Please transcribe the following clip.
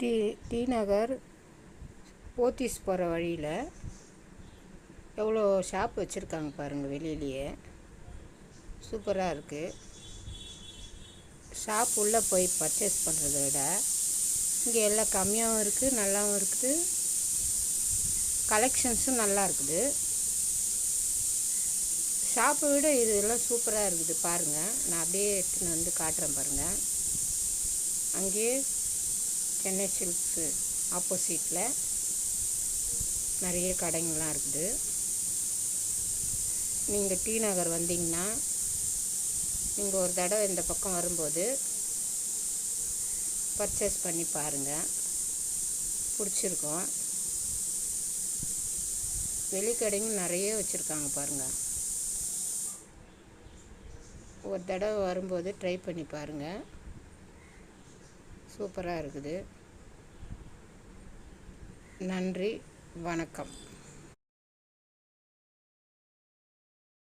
D நகர் போத்தீஸ் போகிற வழியில் எவ்வளோ ஷாப் வச்சுருக்காங்க பாருங்கள். வெளியிலேயே சூப்பராக இருக்குது. ஷாப் உள்ளே போய் பர்ச்சேஸ் பண்ணுறத விட இங்கே எல்லாம் கம்மியாகவும் இருக்குது, நல்லாவும் இருக்குது, கலெக்ஷன்ஸும் நல்லா இருக்குது. ஷாப்பை விட இதெல்லாம் சூப்பராக இருக்குது பாருங்கள். நான் அப்படியே எடுத்துன்னு வந்து காட்டுறேன் பாருங்கள். அங்கேயே சென்னை சில்க்ஸு ஆப்போசிட்டில் நிறைய கடைங்கள்லாம் இருக்குது. நீங்கள் டி நகர் வந்தீங்கன்னா நீங்கள் ஒரு தடவை இந்த பக்கம் வரும்போது பர்ச்சேஸ் பண்ணி பாருங்கள், பிடிச்சிருக்கும். வெளிக்கடைங்க நிறைய வச்சுருக்காங்க பாருங்கள். ஒரு தடவை வரும்போது ட்ரை பண்ணி பாருங்கள், சூப்பராக இருக்குது. நன்றி, வணக்கம்.